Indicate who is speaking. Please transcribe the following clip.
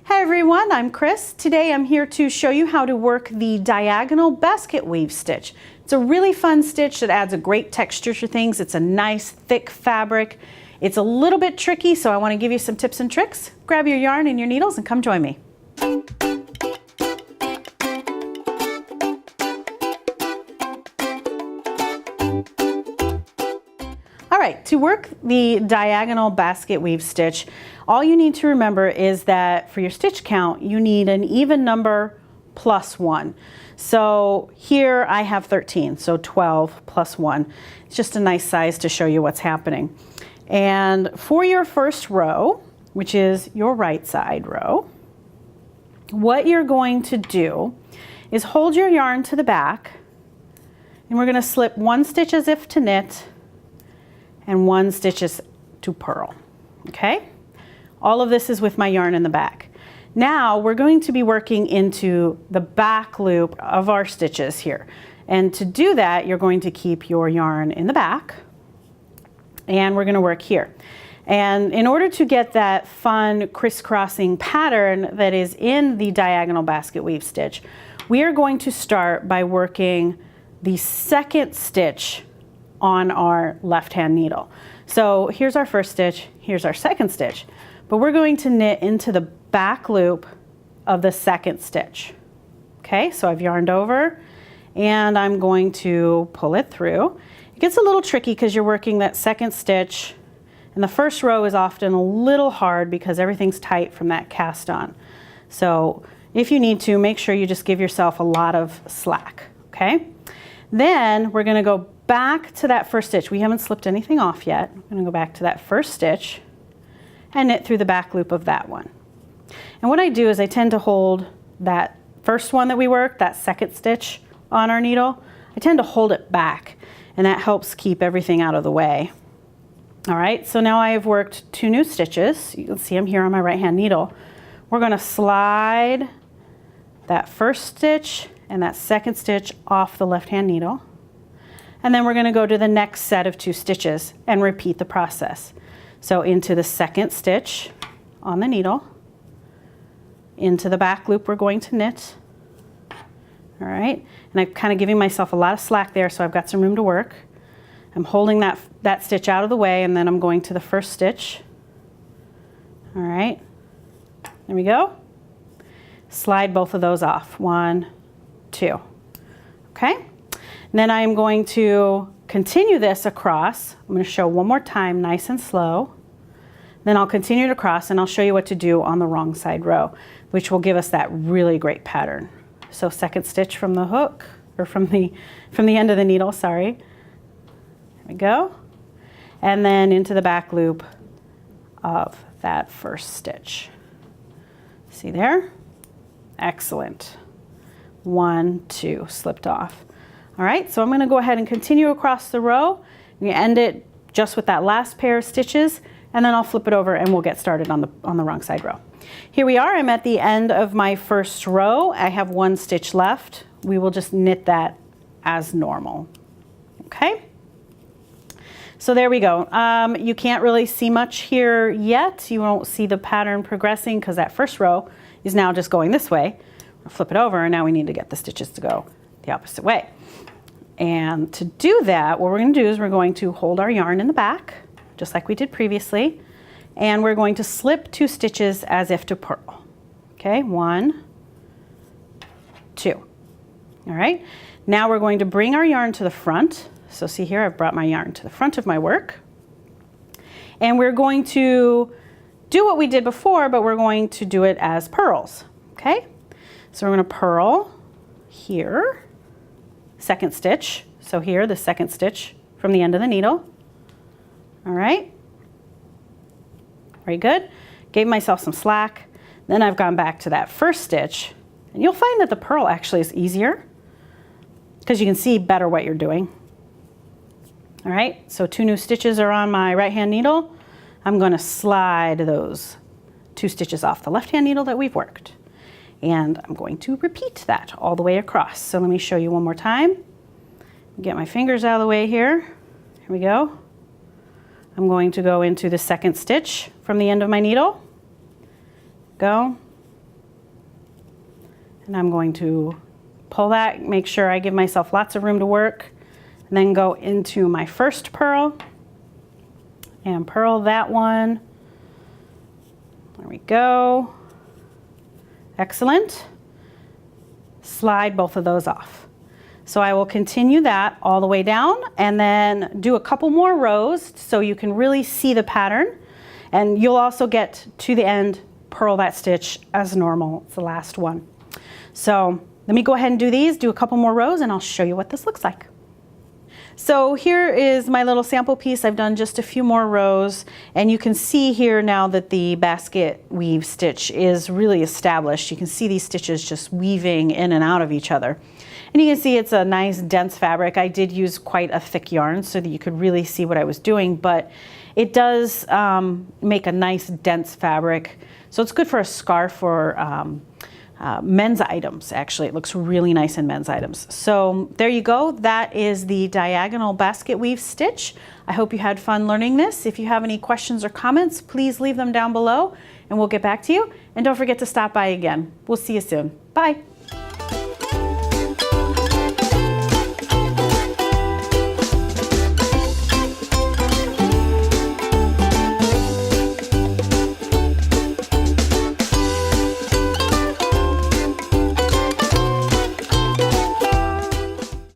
Speaker 1: Hi everyone, I'm Chris. Today I'm here to show you how to work the diagonal basket weave stitch. It's a really fun stitch that adds a great texture to things. It's a nice thick fabric. It's a little bit tricky, so I want to give you some tips and tricks. Grab your yarn and your needles and come join me. All right, to work the diagonal basket weave stitch, all you need to remember is that for your stitch count, you need an even number plus 1. So here I have 13, so 12 plus 1. It's just a nice size to show you what's happening. And for your first row, which is your right side row, what you're going to do is hold your yarn to the back, and we're going to slip 1 stitch as if to knit and 1 stitch as to purl. Okay? All of this is with my yarn in the back. Now we're going to be working into the back loop of our stitches here. And to do that, you're going to keep your yarn in the back, and we're going to work here. And in order to get that fun crisscrossing pattern that is in the diagonal basket weave stitch, we are going to start by working the second stitch on our left hand needle. So here's our first stitch, here's our second stitch, but we're going to knit into the back loop of the second stitch. Okay, so I've yarned over and I'm going to pull it through. It gets a little tricky because you're working that second stitch, and the first row is often a little hard because everything's tight from that cast on. So if you need to, make sure you just give yourself a lot of slack, okay? Then we're going to go back to that first stitch. We haven't slipped anything off yet. I'm going to go back to that first stitch and knit through the back loop of that one. And what I do is I tend to hold that first one that we worked, that second stitch on our needle, I tend to hold it back, and that helps keep everything out of the way. All right, so now I have worked 2 new stitches. You can see them here on my right hand needle. We're going to slide that first stitch and that second stitch off the left hand needle. And then we're going to go to the next set of 2 stitches and repeat the process. So into the second stitch on the needle, into the back loop we're going to knit. All right, and I'm kind of giving myself a lot of slack there, so I've got some room to work. I'm holding that stitch out of the way, and then I'm going to the first stitch. All right, there we go. Slide both of those off, 1, 2. Okay, and then I'm going to continue this across. I'm going to show one more time, nice and slow. Then I'll continue to cross, and I'll show you what to do on the wrong side row, which will give us that really great pattern. So second stitch from the hook, or from the end of the needle, sorry. There we go. And then into the back loop of that first stitch. See there? Excellent. 1, 2, slipped off. All right, so I'm going to go ahead and continue across the row. You end it just with that last pair of stitches, and then I'll flip it over and we'll get started on the wrong side row. Here we are. I'm at the end of my first row. I have 1 stitch left. We will just knit that as normal. Okay? So there we go. You can't really see much here yet. You won't see the pattern progressing because that first row is now just going this way. I'll flip it over, and now we need to get the stitches to go the opposite way. And to do that, what we're going to do is we're going to hold our yarn in the back, just like we did previously, and we're going to slip 2 stitches as if to purl. Okay, 1, 2. All right, now we're going to bring our yarn to the front. So see here, I've brought my yarn to the front of my work, and we're going to do what we did before, but we're going to do it as purls. Okay, so we're going to purl here, second stitch. So here, the second stitch from the end of the needle. All right, very good. Gave myself some slack. Then I've gone back to that first stitch, and you'll find that the purl actually is easier because you can see better what you're doing. All right, so 2 new stitches are on my right hand needle. I'm going to slide those 2 stitches off the left hand needle that we've worked, and I'm going to repeat that all the way across. So let me show you one more time. Get my fingers out of the way here. Here we go. I'm going to go into the second stitch from the end of my needle. Go, And I'm going to pull that, make sure I give myself lots of room to work, and then go into my first purl and purl that one. There we go. Excellent. Slide both of those off. So I will continue that all the way down and then do a couple more rows so you can really see the pattern, and you'll also get to the end, purl that stitch as normal. It's the last one. So let me go ahead and do these, do a couple more rows, and I'll show you what this looks like. So here is my little sample piece. I've done just a few more rows, and you can see here now that the basket weave stitch is really established. You can see these stitches just weaving in and out of each other. And you can see it's a nice dense fabric. I did use quite a thick yarn so that you could really see what I was doing, but it does make a nice dense fabric. So it's good for a scarf or men's items. Actually, it looks really nice in men's items. So there you go. That is the diagonal basket weave stitch. I hope you had fun learning this. If you have any questions or comments, please leave them down below and we'll get back to you. And don't forget to stop by again. We'll see you soon. Bye.